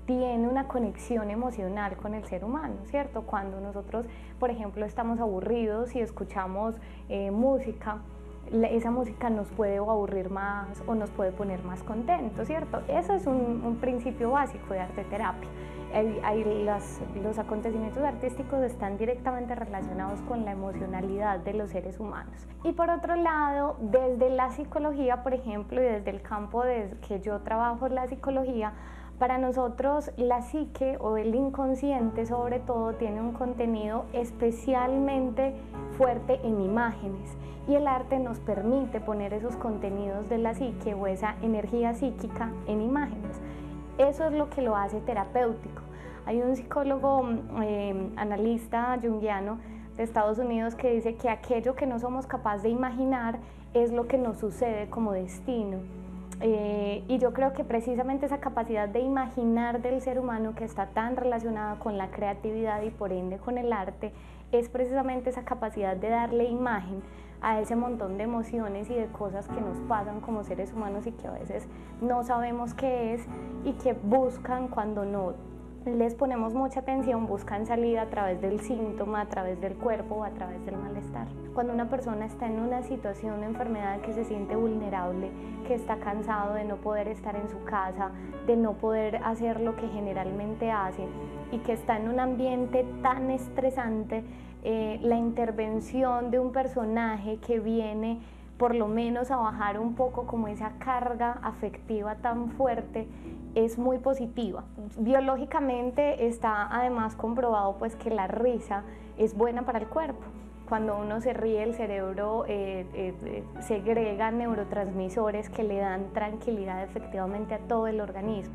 J: tiene una conexión emocional con el ser humano, ¿cierto? Cuando nosotros, por ejemplo, estamos aburridos y escuchamos música, esa música nos puede aburrir más o nos puede poner más contentos, ¿cierto? Eso es un principio básico de arte terapia. Los acontecimientos artísticos están directamente relacionados con la emocionalidad de los seres humanos. Y por otro lado, desde la psicología, por ejemplo, y desde el campo de que yo trabajo en la psicología, para nosotros la psique o el inconsciente sobre todo tiene un contenido especialmente fuerte en imágenes, y el arte nos permite poner esos contenidos de la psique o esa energía psíquica en imágenes. Eso es lo que lo hace terapéutico. Hay un psicólogo analista junguiano de Estados Unidos que dice que aquello que no somos capaces de imaginar es lo que nos sucede como destino. Y yo creo que precisamente esa capacidad de imaginar del ser humano, que está tan relacionada con la creatividad y por ende con el arte, es precisamente esa capacidad de darle imagen a ese montón de emociones y de cosas que nos pasan como seres humanos y que a veces no sabemos qué es, y que buscan, cuando no les ponemos mucha atención, buscan salida a través del síntoma, a través del cuerpo o a través del malestar. Cuando una persona está en una situación de enfermedad, que se siente vulnerable, que está cansado de no poder estar en su casa, de no poder hacer lo que generalmente hace, y que está en un ambiente tan estresante, la intervención de un personaje que viene por lo menos a bajar un poco como esa carga afectiva tan fuerte es muy positiva. Biológicamente está además comprobado pues que la risa es buena para el cuerpo. Cuando uno se ríe, el cerebro segrega neurotransmisores que le dan tranquilidad efectivamente a todo el organismo.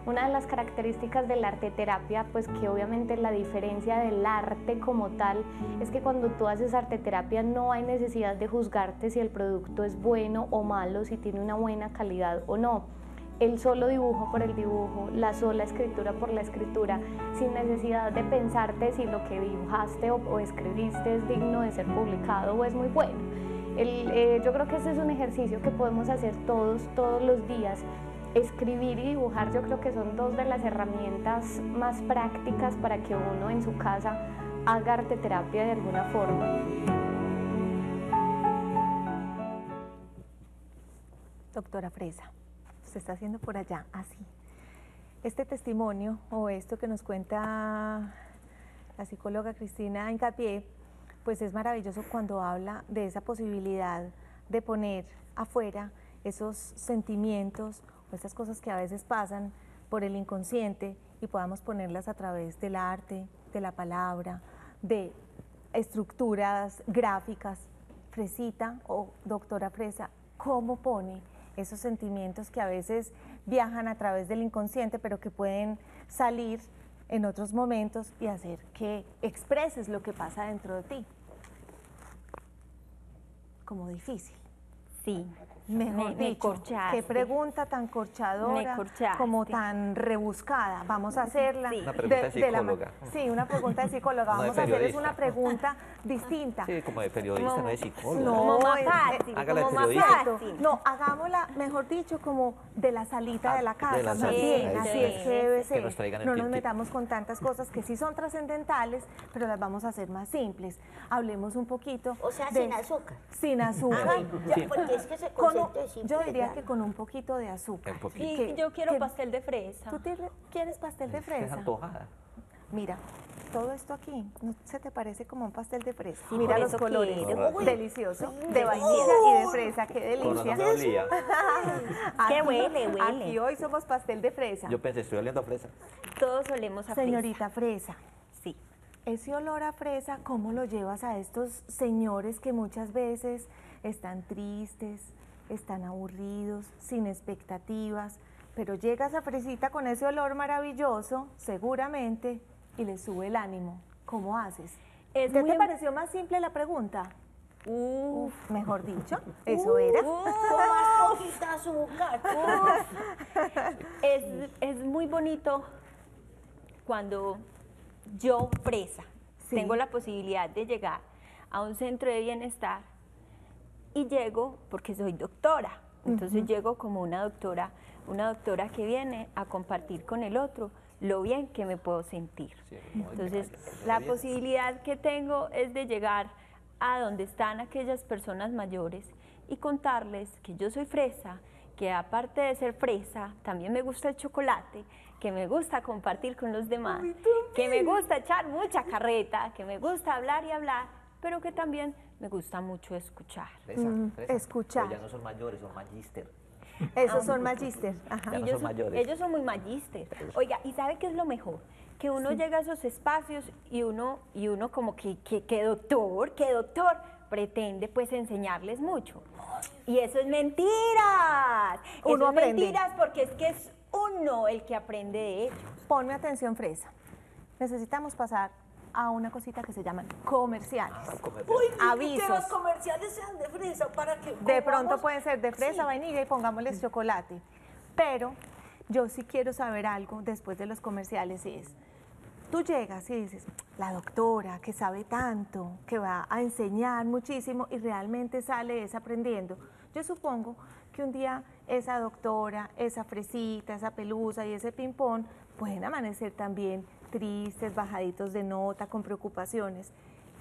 J: Una de las características de la arteterapia, pues que obviamente la diferencia del arte como tal, es que cuando tú haces arteterapia no hay necesidad de juzgarte si el producto es bueno o malo, si tiene una buena calidad o no. El solo dibujo por el dibujo, la sola escritura por la escritura, sin necesidad de pensarte si lo que dibujaste o escribiste es digno de ser publicado o es muy bueno. Yo creo que ese es un ejercicio que podemos hacer todos los días. Escribir y dibujar yo creo que son dos de las herramientas más prácticas para que uno en su casa haga arteterapia de alguna forma.
B: Doctora Fresa, se está haciendo por allá, así. Este testimonio o esto que nos cuenta la psicóloga Cristina Hincapié, pues es maravilloso cuando habla de esa posibilidad de poner afuera esos sentimientos o esas cosas que a veces pasan por el inconsciente y podamos ponerlas a través del arte, de la palabra, de estructuras gráficas. Fresita o doctora Fresa, ¿cómo pone esos sentimientos que a veces viajan a través del inconsciente, pero que pueden salir en otros momentos y hacer que expreses lo que pasa dentro de ti? Como difícil.
H: Sí.
B: Mejor dicho, qué pregunta tan corchadora, como tan rebuscada. Vamos a hacerla.
E: Sí. Una pregunta de psicóloga.
B: Sí, una pregunta de psicóloga. Vamos a hacerles una pregunta distinta.
E: Sí, como de periodista, no de psicóloga.
B: No,
H: como más fácil,
E: hágala de
H: como más
E: periodista.
H: fácil.
B: No, hagámosla, mejor dicho, como de la salita de la casa.
E: de la
B: Más
E: salita,
B: bien,
E: ahí
B: así
E: está.
B: es que debe
E: Que
B: ser.
E: nos traigan el
B: No nos
E: tintico.
B: metamos con tantas cosas que sí son trascendentales, pero las vamos a hacer más simples. Hablemos un poquito.
I: O sea,
B: de-
I: sin azúcar.
B: Sin azúcar.
I: Ya,
E: Sí.
I: porque es que ese
B: Con un-
I: concepto es simple,
B: yo diría
I: claro.
B: que con un poquito de azúcar.
E: Un poquito.
H: Y
B: Que-
H: yo quiero
B: que-
H: pastel de fresa.
B: ¿Tú quieres pastel de
E: Es
B: fresa?
E: antojada.
B: Mira, todo esto aquí, ¿no se te parece como un pastel de fresa?
H: Sí,
B: Mira
H: por
B: los
H: eso
B: colores,
E: quiero.
B: Uy, delicioso, de vainilla y de fresa, qué
E: Con razón
B: delicia.
E: me olía.
H: ¿Qué huele?
B: Aquí hoy somos pastel de fresa.
E: Yo pensé, estoy oliendo a fresa.
H: Todos olemos a
B: Señorita Fresa,
H: fresa. Sí.
B: ese olor a fresa, ¿cómo lo llevas a estos señores que muchas veces están tristes, están aburridos, sin expectativas, pero llegas a Fresita con ese olor maravilloso, seguramente, y les sube el ánimo? ¿Cómo haces?
H: Es
B: ¿Qué
H: muy
B: te pareció más simple la pregunta?
H: Uf,
B: Mejor dicho, eso era.
I: Con más poquita azúcar.
H: es muy bonito cuando yo, Fresa,
B: Sí.
H: tengo la posibilidad de llegar a un centro de bienestar y llego porque soy doctora. Entonces llego como una doctora que viene a compartir con el otro lo bien que me puedo sentir.
E: Sí, como de
H: Entonces,
E: que
H: la
E: bien.
H: posibilidad que tengo es de llegar a donde están aquellas personas mayores y contarles que yo soy Fresa, que aparte de ser fresa, también me gusta el chocolate, que me gusta compartir con los demás, que me gusta echar mucha carreta, que me gusta hablar y hablar, pero que también me gusta mucho escuchar.
E: Fresa, fresa.
B: escuchar.
E: Pero ya no son mayores, son magíster.
B: Esos son magíster. Ajá.
E: Ya no
H: Ellos
E: son mayores.
H: ellos son muy magíster. Oiga, ¿y sabe qué es lo mejor? Que uno llega a esos espacios y uno como que doctor pretende pues enseñarles mucho. Y eso es mentiras.
B: Uno
H: Eso es
B: aprende.
H: mentiras porque es que es uno el que aprende de ellos.
B: Ponme atención, Fresa. Necesitamos pasar a una cosita que se llaman comerciales.
I: Uy, y que
B: Avisos.
I: los comerciales sean de fresa para que
B: De pronto
I: comamos.
B: pueden ser de fresa,
I: Sí.
B: vainilla y pongámosles chocolate. Pero yo sí quiero saber algo después de los comerciales y es, tú llegas y dices, la doctora que sabe tanto, que va a enseñar muchísimo y realmente sale es aprendiendo. Yo supongo que un día esa doctora, esa fresita, esa pelusa y ese ping-pong pueden amanecer también tristes, bajaditos de nota, con preocupaciones.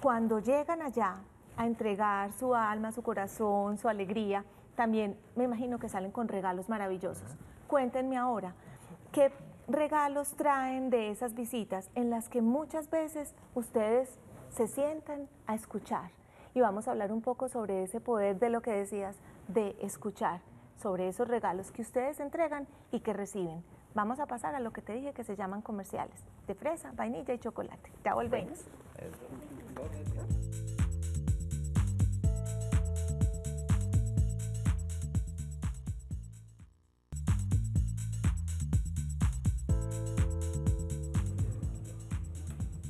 B: Cuando llegan allá a entregar su alma, su corazón, su alegría, también me imagino que salen con regalos maravillosos. Cuéntenme ahora, ¿qué regalos traen de esas visitas en las que muchas veces ustedes se sientan a escuchar? Y vamos a hablar un poco sobre ese poder de lo que decías, de escuchar, sobre esos regalos que ustedes entregan y que reciben. Vamos a pasar a lo que te dije que se llaman comerciales, de fresa, vainilla y chocolate. Ya volvemos.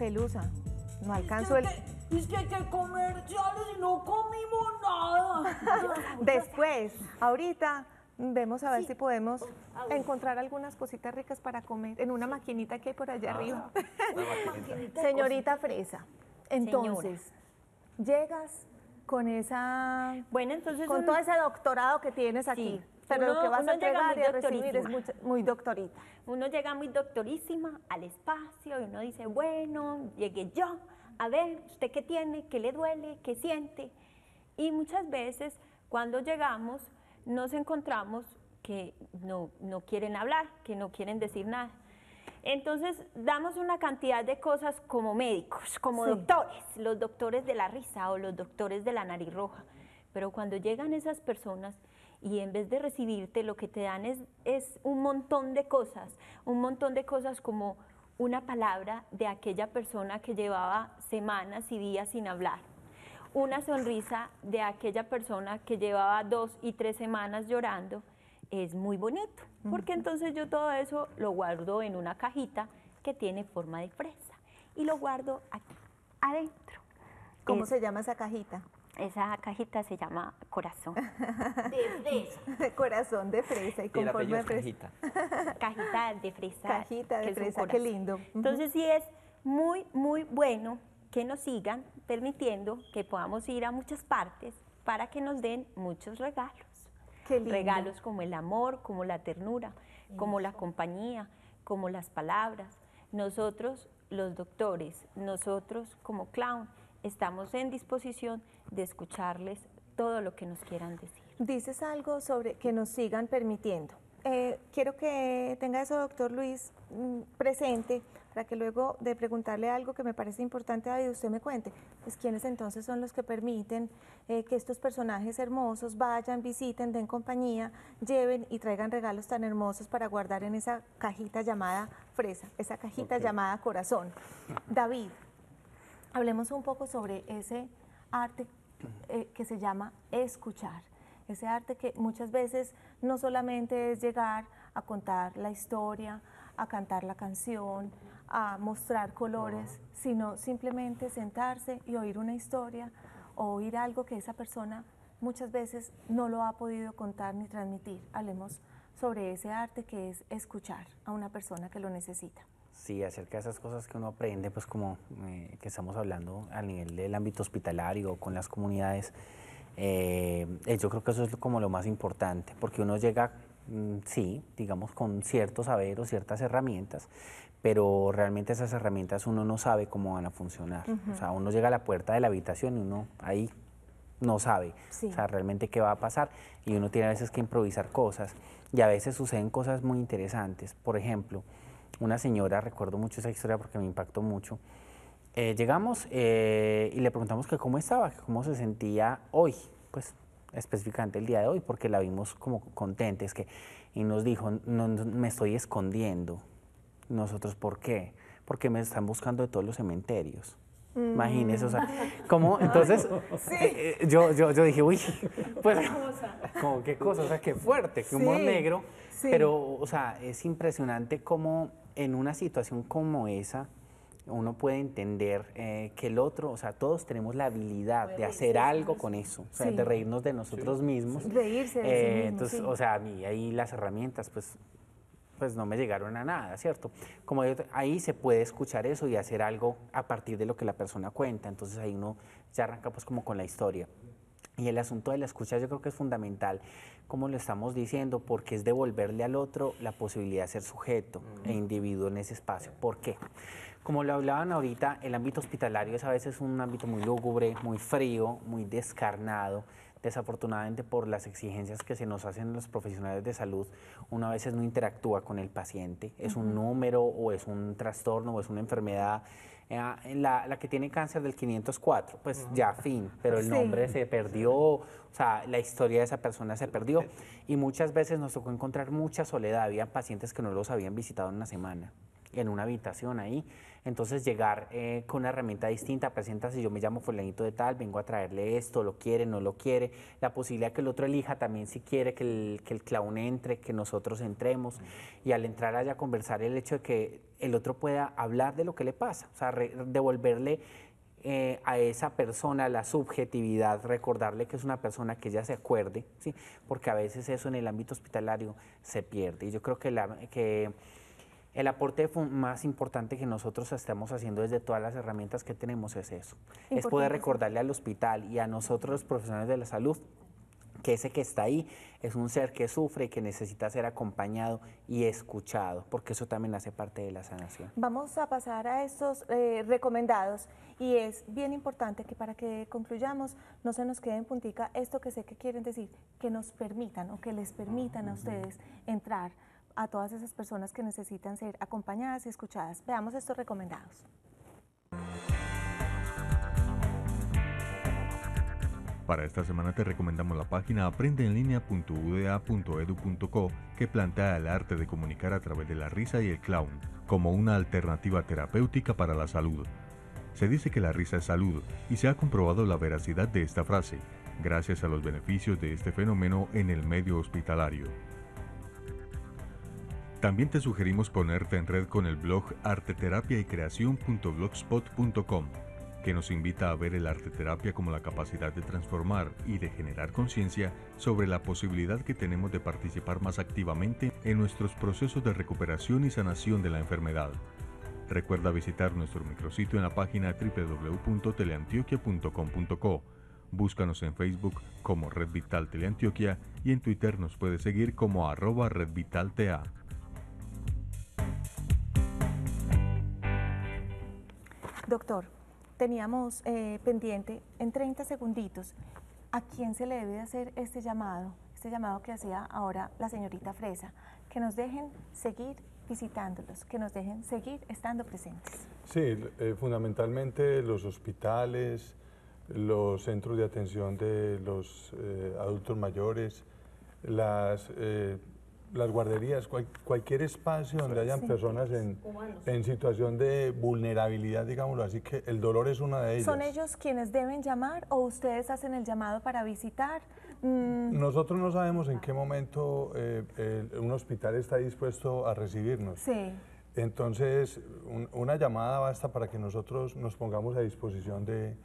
B: Pelusa, no alcanzo el...
I: Es que hay que comerciales y no comimos nada.
B: Después, ahorita vemos a ver si podemos encontrar algunas cositas ricas para comer en una maquinita que hay por allá arriba. Señorita Fresa, entonces, llegas con esa...
H: Bueno, entonces
B: con todo ese doctorado que tienes aquí.
H: Sí.
B: Pero lo que vas a
H: uno llega
B: entregar
H: muy
B: y a recibir es
H: doctorísima.
B: muy doctorita.
H: Uno llega muy doctorísima al espacio y uno dice, bueno, llegué yo, a ver, ¿usted qué tiene? ¿Qué le duele? ¿Qué siente? Y muchas veces cuando llegamos nos encontramos que no quieren hablar, que no quieren decir nada. Entonces damos una cantidad de cosas como médicos, como doctores, los doctores de la risa o los doctores de la nariz roja. Pero cuando llegan esas personas y en vez de recibirte lo que te dan es un montón de cosas como una palabra de aquella persona que llevaba semanas y días sin hablar, una sonrisa de aquella persona que llevaba 2 y 3 semanas llorando, es muy bonito, porque entonces yo todo eso lo guardo en una cajita que tiene forma de fresa y lo guardo aquí adentro.
B: ¿Cómo se llama esa cajita?
H: Esa cajita se llama corazón.
I: De fresa.
B: Corazón de fresa y con forma de fresa.
H: Cajita de fresa.
B: Cajita de
H: que es un
B: fresa, qué
H: corazón.
B: lindo.
H: Entonces sí es muy, muy bueno que nos sigan permitiendo que podamos ir a muchas partes para que nos den muchos regalos.
B: Qué lindo.
H: Regalos como el amor, como la ternura, como la compañía, como las palabras. Nosotros, los doctores, nosotros como clown, estamos en disposición de escucharles todo lo que nos quieran decir.
B: Dices algo sobre que nos sigan permitiendo. Quiero que tenga eso, doctor Luis, presente, para que luego de preguntarle algo que me parece importante, David, usted me cuente, pues quiénes entonces son los que permiten que estos personajes hermosos vayan, visiten, den compañía, lleven y traigan regalos tan hermosos para guardar en esa cajita llamada fresa, esa cajita llamada corazón. David, hablemos un poco sobre ese arte que se llama escuchar. Ese arte que muchas veces no solamente es llegar a contar la historia, a cantar la canción, a mostrar colores, sino simplemente sentarse y oír una historia o oír algo que esa persona muchas veces no lo ha podido contar ni transmitir. Hablemos sobre ese arte que es escuchar a una persona que lo necesita.
F: Sí, acerca de esas cosas que uno aprende, pues como que estamos hablando a nivel del ámbito hospitalario, con las comunidades, yo creo que eso es como lo más importante, porque uno llega, sí, digamos, con cierto saber o ciertas herramientas, pero realmente esas herramientas uno no sabe cómo van a funcionar. O sea, uno llega a la puerta de la habitación y uno ahí no sabe, o sea, realmente qué va a pasar, y uno tiene a veces que improvisar cosas, y a veces suceden cosas muy interesantes. Por ejemplo, una señora, recuerdo mucho esa historia porque me impactó mucho, llegamos y le preguntamos que cómo estaba, que cómo se sentía hoy, pues específicamente el día de hoy, porque la vimos como contenta, y nos dijo, no, me estoy escondiendo. Nosotros, ¿por qué? Porque me están buscando de todos los cementerios. Imagínese, o sea, ¿cómo? Entonces, yo dije, uy, pues, como qué cosa, o sea, qué fuerte, qué humor negro, pero, o sea, es impresionante cómo en una situación como esa, uno puede entender que el otro, o sea, todos tenemos la habilidad de hacer algo con eso, o sea, de reírnos de nosotros mismos.
B: Reírse de sí mismo,
F: entonces, o sea, a mí ahí las herramientas, pues no me llegaron a nada, ¿cierto? Como ahí se puede escuchar eso y hacer algo a partir de lo que la persona cuenta, entonces ahí uno ya arranca pues como con la historia. Y el asunto de la escucha yo creo que es fundamental, como lo estamos diciendo, porque es devolverle al otro la posibilidad de ser sujeto e individuo en ese espacio. ¿Por qué? Como lo hablaban ahorita, el ámbito hospitalario es a veces un ámbito muy lúgubre, muy frío, muy descarnado. Desafortunadamente, por las exigencias que se nos hacen los profesionales de salud, uno a veces no interactúa con el paciente. Es un número o es un trastorno o es una enfermedad. La que tiene cáncer del 504, pues ya fin, pero el nombre se perdió, o sea, la historia de esa persona se perdió. Y muchas veces nos tocó encontrar mucha soledad. Había pacientes que no los habían visitado en una semana. en una habitación ahí. Entonces llegar con una herramienta distinta, preséntase, yo me llamo fulanito de tal, vengo a traerle esto, lo quiere, no lo quiere, la posibilidad que el otro elija también si quiere que el clown entre, que nosotros entremos, y al entrar haya conversar el hecho de que el otro pueda hablar de lo que le pasa, o sea, devolverle a esa persona la subjetividad, recordarle que es una persona que ella se acuerde, ¿sí? Porque a veces eso en el ámbito hospitalario se pierde. Y yo creo que el aporte más importante que nosotros estamos haciendo desde todas las herramientas que tenemos es eso, es poder recordarle al hospital y a nosotros los profesionales de la salud que ese que está ahí es un ser que sufre y que necesita ser acompañado y escuchado, porque eso también hace parte de la sanación.
B: Vamos a pasar a estos recomendados, y es bien importante que para que concluyamos no se nos quede en puntica esto que sé que quieren decir, que nos permitan o que les permitan a ustedes entrar a todas esas personas que necesitan ser acompañadas y escuchadas. Veamos estos recomendados.
K: Para esta semana te recomendamos la página aprendeenlinea.uda.edu.co, que plantea el arte de comunicar a través de la risa y el clown como una alternativa terapéutica para la salud. Se dice que la risa es salud y se ha comprobado la veracidad de esta frase, gracias a los beneficios de este fenómeno en el medio hospitalario. También te sugerimos ponerte en red con el blog arteterapia-y-creación.blogspot.com, que nos invita a ver el arteterapia como la capacidad de transformar y de generar conciencia sobre la posibilidad que tenemos de participar más activamente en nuestros procesos de recuperación y sanación de la enfermedad. Recuerda visitar nuestro micrositio en la página www.teleantioquia.com.co. Búscanos en Facebook como Red Vital Teleantioquia y en Twitter nos puedes seguir como @RedVitalTA.
B: Doctor, teníamos pendiente en 30 segunditos, ¿a quién se le debe hacer este llamado que hacía ahora la señorita Fresa? Que nos dejen seguir visitándolos, que nos dejen seguir estando presentes.
D: Sí, fundamentalmente los hospitales, los centros de atención de los adultos mayores, las guarderías, cualquier espacio donde hayan personas en situación de vulnerabilidad, digámoslo así, que el dolor es una de ellas.
B: ¿Son ellos quienes deben llamar o ustedes hacen el llamado para visitar?
D: Nosotros no sabemos en qué momento un hospital está dispuesto a recibirnos.
B: Sí.
D: Entonces, una llamada basta para que nosotros nos pongamos a disposición de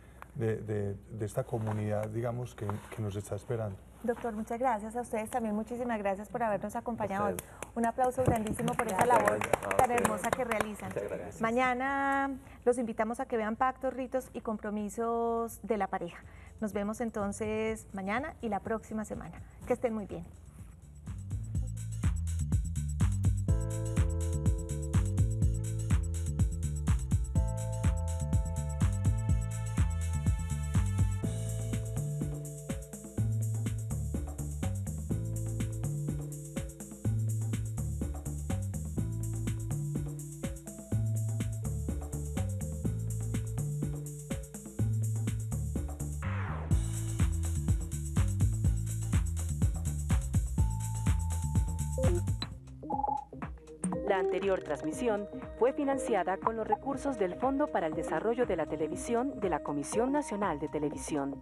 D: esta comunidad, digamos, que nos está esperando.
B: Doctor, muchas gracias. A ustedes también muchísimas gracias por habernos acompañado hoy. Un aplauso grandísimo por esa labor tan hermosa que realizan. Mañana los invitamos a que vean Pactos, Ritos y Compromisos de la Pareja. Nos vemos entonces mañana y la próxima semana. Que estén muy bien.
A: La anterior transmisión fue financiada con los recursos del Fondo para el Desarrollo de la Televisión de la Comisión Nacional de Televisión.